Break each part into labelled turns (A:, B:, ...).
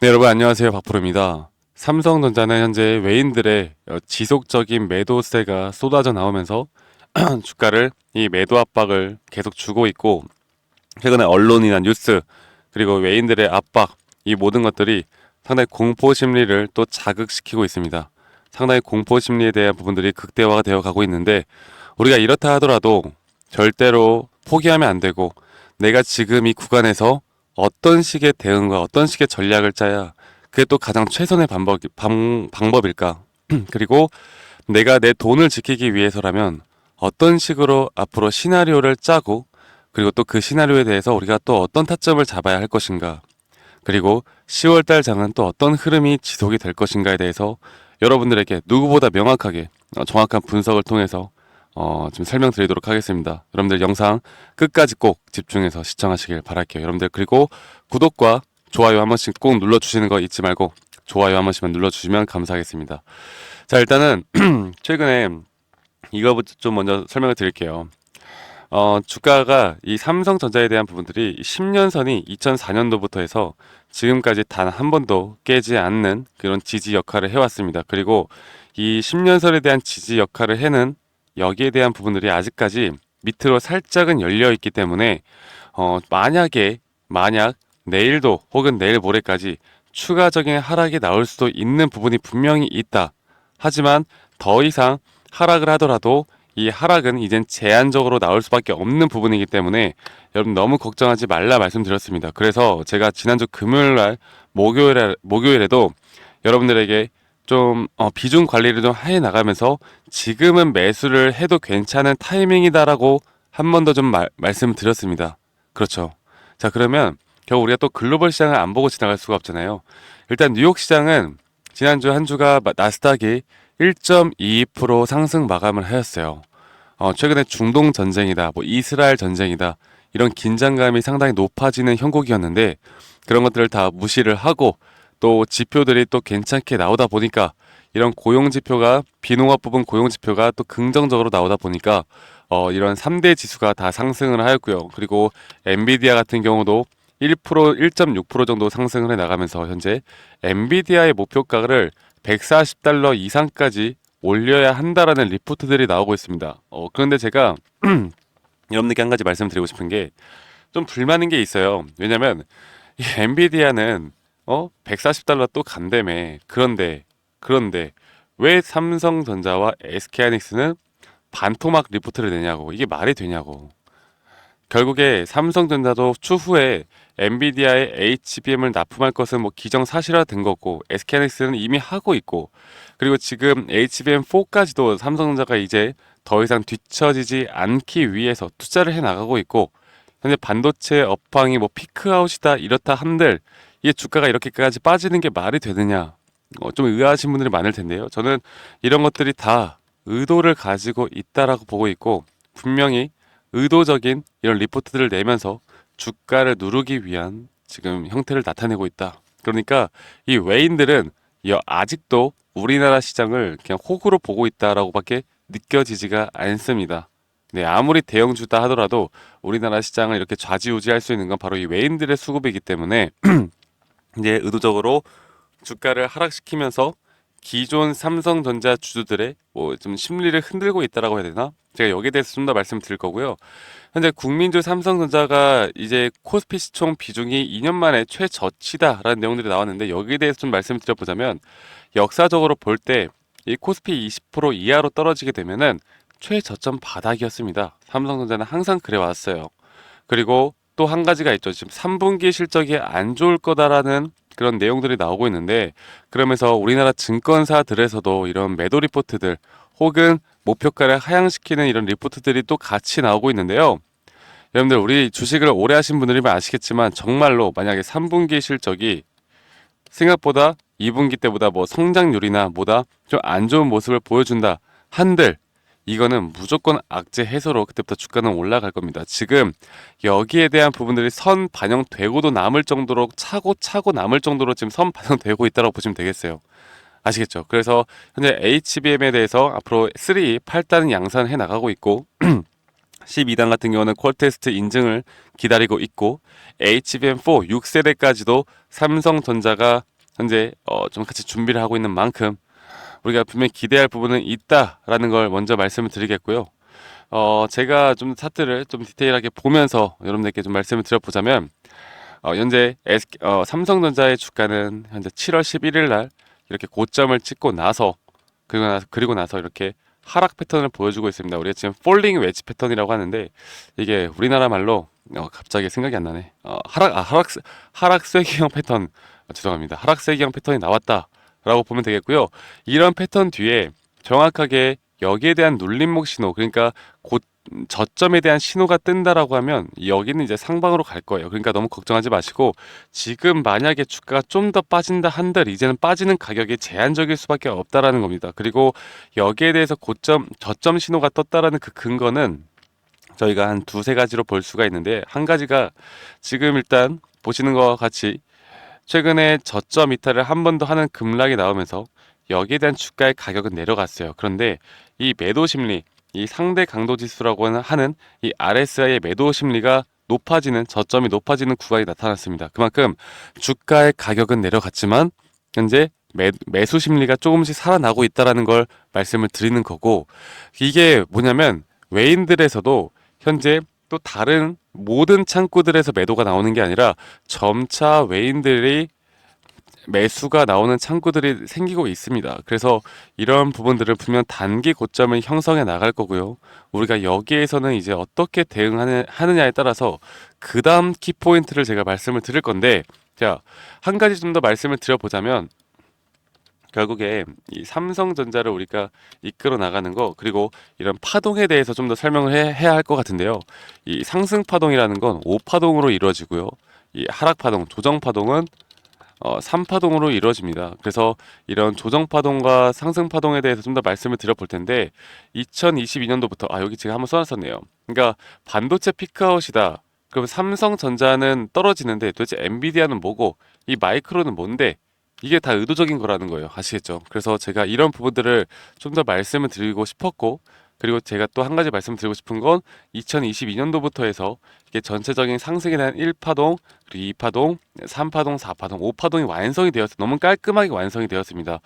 A: 네, 여러분 안녕하세요. 박프로입니다. 삼성전자는 현재 외인들의 지속적인 매도세가 쏟아져 나오면서 주가를 이 매도 압박을 계속 주고 있고, 최근에 언론이나 뉴스 그리고 외인들의 압박, 이 모든 것들이 상당히 공포 심리를 또 자극시키고 있습니다. 상당히 공포 심리에 대한 부분들이 극대화가 되어 가고 있는데, 우리가 이렇다 하더라도 절대로 포기하면 안 되고, 내가 지금 이 구간에서 어떤 식의 대응과 어떤 식의 전략을 짜야 그게 또 가장 최선의 방법일까? 그리고 내가 내 돈을 지키기 위해서라면 어떤 식으로 앞으로 시나리오를 짜고, 그리고 또 그 시나리오에 대해서 우리가 또 어떤 타점을 잡아야 할 것인가, 그리고 10월달 장은 또 어떤 흐름이 지속이 될 것인가에 대해서 여러분들에게 누구보다 명확하게 정확한 분석을 통해서 좀 설명드리도록 하겠습니다. 여러분들 영상 끝까지 꼭 집중해서 시청하시길 바랄게요. 여러분들, 그리고 구독과 좋아요 한 번씩 꼭 눌러주시는 거 잊지 말고 좋아요 한 번씩만 눌러주시면 감사하겠습니다. 자, 일단은 최근에 이거부터 좀 먼저 설명을 드릴게요. 주가가 이 삼성전자에 대한 부분들이 10년선이 2004년도부터 해서 지금까지 단 한 번도 깨지 않는 그런 지지 역할을 해왔습니다. 그리고 이 10년선에 대한 지지 역할을 해는 여기에 대한 부분들이 아직까지 밑으로 살짝은 열려 있기 때문에 만약 내일도 혹은 내일 모레까지 추가적인 하락이 나올 수도 있는 부분이 분명히 있다. 하지만 더 이상 하락을 하더라도 이 하락은 이젠 제한적으로 나올 수밖에 없는 부분이기 때문에 여러분 너무 걱정하지 말라 말씀드렸습니다. 그래서 제가 지난주 금요일 날 목요일에도 여러분들에게 좀 비중 관리를 좀 해 나가면서 지금은 매수를 해도 괜찮은 타이밍이다라고 한 번 더 좀 말씀드렸습니다. 그렇죠. 자, 그러면 결국 우리가 또 글로벌 시장을 안 보고 지나갈 수가 없잖아요. 일단 뉴욕 시장은 지난주 한 주가 나스닥이 1.22% 상승 마감을 하였어요. 최근에 중동 전쟁이다, 뭐 이스라엘 전쟁이다, 이런 긴장감이 상당히 높아지는 형국이었는데, 그런 것들을 다 무시를 하고 또 지표들이 또 괜찮게 나오다 보니까, 이런 고용 지표가, 비농업 부분 고용 지표가 또 긍정적으로 나오다 보니까 이런 3대 지수가 다 상승을 하였고요. 그리고 엔비디아 같은 경우도 1.6% 정도 상승을 해 나가면서 현재 엔비디아의 목표가를 140달러 이상까지 올려야 한다라는 리포트들이 나오고 있습니다. 그런데 제가 여러분들께 한 가지 말씀드리고 싶은 게, 좀 불만인 게 있어요. 왜냐면 이 엔비디아는 140달러 또 간다며. 그런데 왜 삼성전자와 SK하이닉스는 반토막 리포트를 내냐고. 이게 말이 되냐고. 결국에 삼성전자도 추후에 엔비디아의 HBM을 납품할 것은 뭐 기정사실화된 거고, SK하이닉스는 이미 하고 있고, 그리고 지금 HBM4까지도 삼성전자가 이제 더 이상 뒤처지지 않기 위해서 투자를 해 나가고 있고, 현재 반도체 업황이 뭐 피크아웃이다 이렇다 한들 이게 주가가 이렇게까지 빠지는 게 말이 되느냐, 좀 의아하신 분들이 많을 텐데요. 저는 이런 것들이 다 의도를 가지고 있다라고 보고 있고, 분명히 의도적인 이런 리포트들을 내면서 주가를 누르기 위한 지금 형태를 나타내고 있다. 그러니까 이 외인들은 아직도 우리나라 시장을 그냥 호구로 보고 있다라고밖에 느껴지지가 않습니다. 네, 아무리 대형주다 하더라도 우리나라 시장을 이렇게 좌지우지할 수 있는 건 바로 이 외인들의 수급이기 때문에 이제 의도적으로 주가를 하락시키면서 기존 삼성전자 주주들의 뭐 좀 심리를 흔들고 있다라고 해야 되나? 제가 여기에 대해서 좀 더 말씀드릴 거고요. 현재 국민주 삼성전자가 이제 코스피 시총 비중이 2년 만에 최저치다라는 내용들이 나왔는데, 여기에 대해서 좀 말씀드려보자면, 역사적으로 볼 때 이 코스피 20% 이하로 떨어지게 되면은 최저점 바닥이었습니다. 삼성전자는 항상 그래 왔어요. 그리고 또 한 가지가 있죠. 지금 3분기 실적이 안 좋을 거다라는 그런 내용들이 나오고 있는데, 그러면서 우리나라 증권사들에서도 이런 매도 리포트들 혹은 목표가를 하향시키는 이런 리포트들이 또 같이 나오고 있는데요. 여러분들, 우리 주식을 오래 하신 분들이면 아시겠지만 정말로 만약에 3분기 실적이 생각보다 2분기 때보다 뭐 성장률이나 뭐다 좀 안 좋은 모습을 보여준다 한들, 이거는 무조건 악재 해소로 그때부터 주가는 올라갈 겁니다. 지금 여기에 대한 부분들이 선 반영되고도 남을 정도로 차고 남을 정도로 지금 선 반영되고 있다고 보시면 되겠어요. 아시겠죠? 그래서 현재 HBM에 대해서 앞으로 3, 8단은 양산해 나가고 있고 12단 같은 경우는 콜 테스트 인증을 기다리고 있고 HBM4 6세대까지도 삼성전자가 현재 좀 같이 준비를 하고 있는 만큼 우리가 분명히 기대할 부분은 있다라는 걸 먼저 말씀을 드리겠고요. 제가 좀 차트를 좀 디테일하게 보면서 여러분들께 좀 말씀을 드려보자면 현재 삼성전자의 주가는 현재 7월 11일 날 이렇게 고점을 찍고 나서 그리고 나서 이렇게 하락 패턴을 보여주고 있습니다. 우리가 지금 폴링 웨지 패턴이라고 하는데 이게 우리나라 말로 갑자기 생각이 안 나네. 하락 쐐기형 패턴. 죄송합니다. 하락 쐐기형 패턴이 나왔다라고 보면 되겠고요. 이런 패턴 뒤에 정확하게 여기에 대한 눌림목 신호, 그러니까 곧 저점에 대한 신호가 뜬다라고 하면 여기는 이제 상방으로 갈 거예요. 그러니까 너무 걱정하지 마시고 지금 만약에 주가가 좀 더 빠진다 한들 이제는 빠지는 가격이 제한적일 수밖에 없다라는 겁니다. 그리고 여기에 대해서 저점 신호가 떴다라는 그 근거는 저희가 한 두세 가지로 볼 수가 있는데, 한 가지가 지금 일단 보시는 것과 같이 최근에 저점 이탈을 한 번 더 하는 급락이 나오면서 여기에 대한 주가의 가격은 내려갔어요. 그런데 이 매도 심리, 이 상대 강도 지수라고 하는 이 RSI의 매도 심리가 높아지는, 저점이 높아지는 구간이 나타났습니다. 그만큼 주가의 가격은 내려갔지만 현재 매수 심리가 조금씩 살아나고 있다는 걸 말씀을 드리는 거고, 이게 뭐냐면 외인들에서도 현재 또 다른 모든 창구들에서 매도가 나오는 게 아니라 점차 외인들이 매수가 나오는 창구들이 생기고 있습니다. 그래서 이런 부분들을 분명 단기 고점을 형성해 나갈 거고요. 우리가 여기에서는 이제 어떻게 대응하느냐에 따라서 그 다음 키포인트를 제가 말씀을 드릴 건데, 자, 한 가지 좀 더 말씀을 드려보자면 결국에 이 삼성전자를 우리가 이끌어 나가는 거, 그리고 이런 파동에 대해서 좀 더 설명을 해야 할 것 같은데요. 이 상승 파동이라는 건 5파동으로 이루어지고요. 이 하락 파동, 조정 파동은 3파동으로 이루어집니다. 그래서 이런 조정 파동과 상승 파동에 대해서 좀 더 말씀을 드려볼 텐데, 2022년도부터 여기 제가 한번 써놨었네요. 그러니까 반도체 피크아웃이다. 그럼 삼성전자는 떨어지는데 도대체 엔비디아는 뭐고 이 마이크로는 뭔데? 이게 다 의도적인 거라는 거예요. 아시겠죠? 그래서 제가 이런 부분들을 좀 더 말씀을 드리고 싶었고, 그리고 제가 또 한 가지 말씀드리고 싶은 건 2022년도부터 해서 이게 전체적인 상승에 대한 1파동, 그리고 2파동, 3파동, 4파동, 5파동이 완성이 되었어요. 너무 깔끔하게 완성이 되었습니다.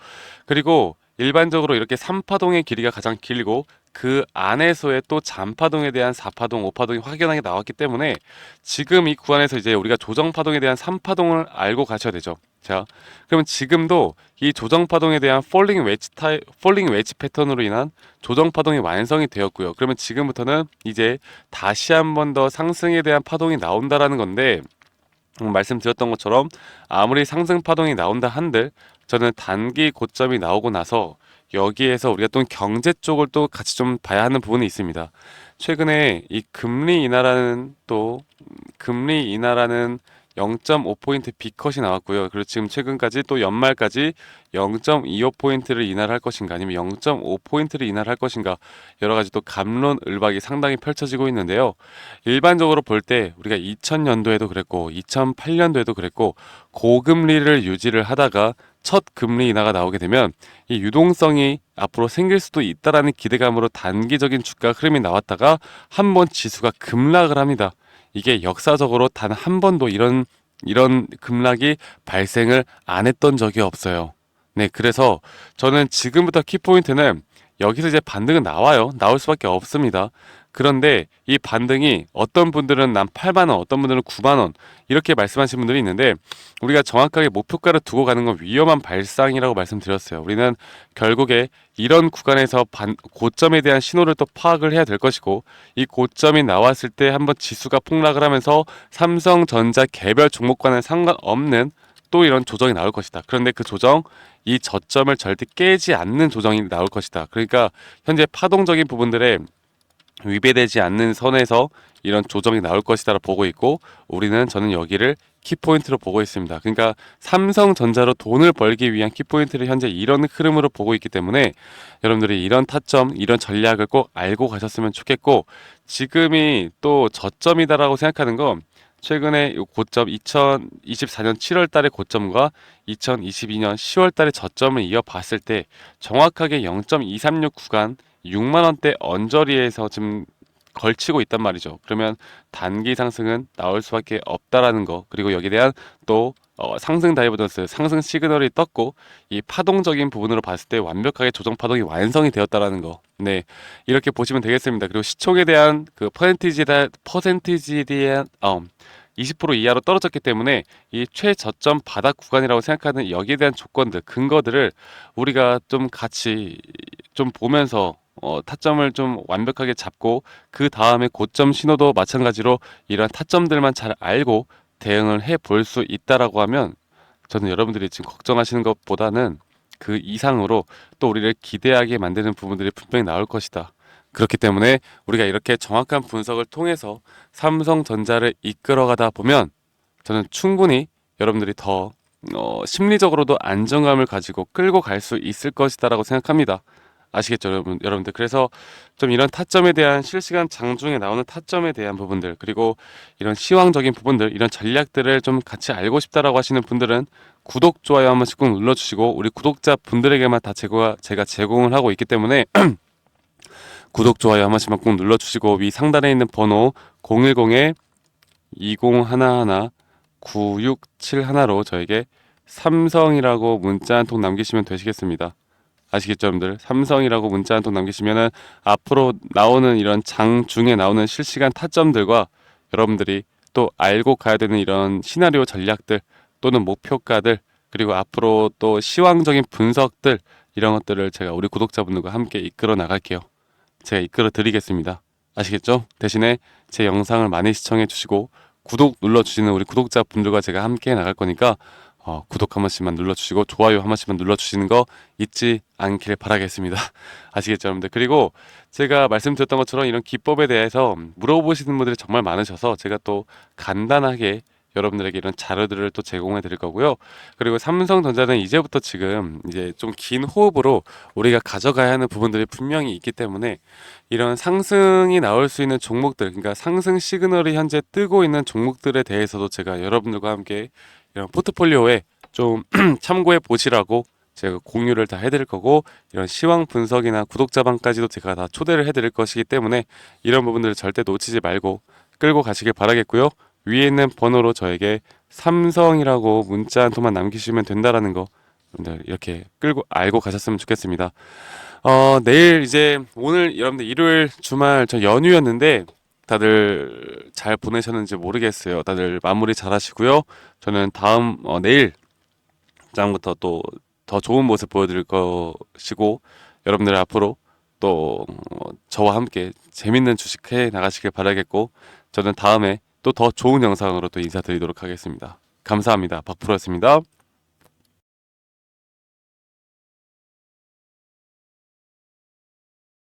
A: 그리고 일반적으로 이렇게 3파동의 길이가 가장 길고 그 안에서의 또 잔파동에 대한 4파동, 5파동이 확연하게 나왔기 때문에 지금 이 구간에서 이제 우리가 조정파동에 대한 3파동을 알고 가셔야 되죠. 자, 그러면 지금도 이 조정파동에 대한 폴링 웨지 패턴으로 인한 조정파동이 완성이 되었고요. 그러면 지금부터는 이제 다시 한 번 더 상승에 대한 파동이 나온다라는 건데, 말씀드렸던 것처럼 아무리 상승 파동이 나온다 한들 저는 단기 고점이 나오고 나서 여기에서 우리가 또 경제 쪽을 또 같이 좀 봐야 하는 부분이 있습니다. 최근에 이 금리 인하라는 0.5포인트 B컷이 나왔고요. 그리고 지금 최근까지 또 연말까지 0.25포인트를 인하를 할 것인가 아니면 0.5포인트를 인하를 할 것인가, 여러 가지 또 갑론을박이 상당히 펼쳐지고 있는데요. 일반적으로 볼 때 우리가 2000년도에도 그랬고 2008년도에도 그랬고 고금리를 유지를 하다가 첫 금리 인하가 나오게 되면 이 유동성이 앞으로 생길 수도 있다라는 기대감으로 단기적인 주가 흐름이 나왔다가 한번 지수가 급락을 합니다. 이게 역사적으로 단 한 번도 이런 급락이 발생을 안 했던 적이 없어요. 네, 그래서 저는 지금부터 키포인트는 여기서 이제 반등은 나와요. 나올 수밖에 없습니다. 그런데 이 반등이 어떤 분들은 난 8만 원, 어떤 분들은 9만 원 이렇게 말씀하시는 분들이 있는데, 우리가 정확하게 목표가를 두고 가는 건 위험한 발상이라고 말씀드렸어요. 우리는 결국에 이런 구간에서 고점에 대한 신호를 또 파악을 해야 될 것이고, 이 고점이 나왔을 때 한번 지수가 폭락을 하면서 삼성전자 개별 종목과는 상관없는 또 이런 조정이 나올 것이다. 그런데 그 조정, 이 저점을 절대 깨지 않는 조정이 나올 것이다. 그러니까 현재 파동적인 부분들에 위배되지 않는 선에서 이런 조정이 나올 것이다 보고 있고, 저는 여기를 키포인트로 보고 있습니다. 그러니까 삼성전자로 돈을 벌기 위한 키포인트를 현재 이런 흐름으로 보고 있기 때문에 여러분들이 이런 타점, 이런 전략을 꼭 알고 가셨으면 좋겠고, 지금이 또 저점이다라고 생각하는 건 최근에 이 고점 2024년 7월 달의 고점과 2022년 10월 달의 저점을 이어봤을 때 정확하게 0.236 구간 6만 원대 언저리에서 지금 걸치고 있단 말이죠. 그러면 단기 상승은 나올 수밖에 없다라는 거. 그리고 여기에 대한 또 상승 다이버전스, 상승 시그널이 떴고 이 파동적인 부분으로 봤을 때 완벽하게 조정 파동이 완성이 되었다라는 거. 네, 이렇게 보시면 되겠습니다. 그리고 시총에 대한 그 퍼센티지에 대한 20% 이하로 떨어졌기 때문에 이 최저점 바닥 구간이라고 생각하는 여기에 대한 조건들, 근거들을 우리가 좀 같이 좀 보면서 타점을 좀 완벽하게 잡고 그 다음에 고점 신호도 마찬가지로 이런 타점들만 잘 알고 대응을 해 볼 수 있다라고 하면 저는 여러분들이 지금 걱정하시는 것보다는 그 이상으로 또 우리를 기대하게 만드는 부분들이 분명히 나올 것이다. 그렇기 때문에 우리가 이렇게 정확한 분석을 통해서 삼성전자를 이끌어가다 보면 저는 충분히 여러분들이 더 심리적으로도 안정감을 가지고 끌고 갈 수 있을 것이다라고 생각합니다. 아시겠죠, 여러분들? 그래서 좀 이런 타점에 대한 실시간 장중에 나오는 타점에 대한 부분들, 그리고 이런 시황적인 부분들, 이런 전략들을 좀 같이 알고 싶다라고 하시는 분들은 구독, 좋아요 한 번씩 꼭 눌러주시고, 우리 구독자 분들에게만 다 제가 제공을 하고 있기 때문에 구독, 좋아요 한 번씩만 꼭 눌러주시고, 위 상단에 있는 번호 010-2011-9671로 저에게 삼성이라고 문자 한 통 남기시면 되시겠습니다. 아시겠죠, 여러분들? 삼성이라고 문자 한 통 남기시면은 앞으로 나오는 이런 장중에 나오는 실시간 타점들과 여러분들이 또 알고 가야 되는 이런 시나리오 전략들 또는 목표가들, 그리고 앞으로 또 시황적인 분석들, 이런 것들을 제가 우리 구독자분들과 함께 이끌어 나갈게요. 제가 이끌어 드리겠습니다. 아시겠죠? 대신에 제 영상을 많이 시청해 주시고 구독 눌러 주시는 우리 구독자분들과 제가 함께 나갈 거니까 구독 한 번씩만 눌러주시고 좋아요 한 번씩만 눌러주시는 거 잊지 않길 바라겠습니다. 아시겠죠, 여러분들? 그리고 제가 말씀드렸던 것처럼 이런 기법에 대해서 물어보시는 분들이 정말 많으셔서 제가 또 간단하게 여러분들에게 이런 자료들을 또 제공해 드릴 거고요. 그리고 삼성전자는 이제부터 지금 이제 좀 긴 호흡으로 우리가 가져가야 하는 부분들이 분명히 있기 때문에 이런 상승이 나올 수 있는 종목들, 그러니까 상승 시그널이 현재 뜨고 있는 종목들에 대해서도 제가 여러분들과 함께 이런 포트폴리오에 좀 참고해 보시라고 제가 공유를 다 해드릴 거고, 이런 시황 분석이나 구독자방까지도 제가 다 초대를 해드릴 것이기 때문에 이런 부분들을 절대 놓치지 말고 끌고 가시길 바라겠고요. 위에 있는 번호로 저에게 삼성이라고 문자 한 통만 남기시면 된다라는 거 여러분들 이렇게 끌고 알고 가셨으면 좋겠습니다. 내일 이제 오늘 여러분들 일요일 주말 저 연휴였는데 다들 잘 보내셨는지 모르겠어요. 다들 마무리 잘 하시고요. 저는 다음 내일 장부터 또 더 좋은 모습 보여드릴 것이고, 여러분들 앞으로 또 저와 함께 재밌는 주식해 나가시길 바라겠고, 저는 다음에 또 더 좋은 영상으로 또 인사드리도록 하겠습니다. 감사합니다. 박프로였습니다.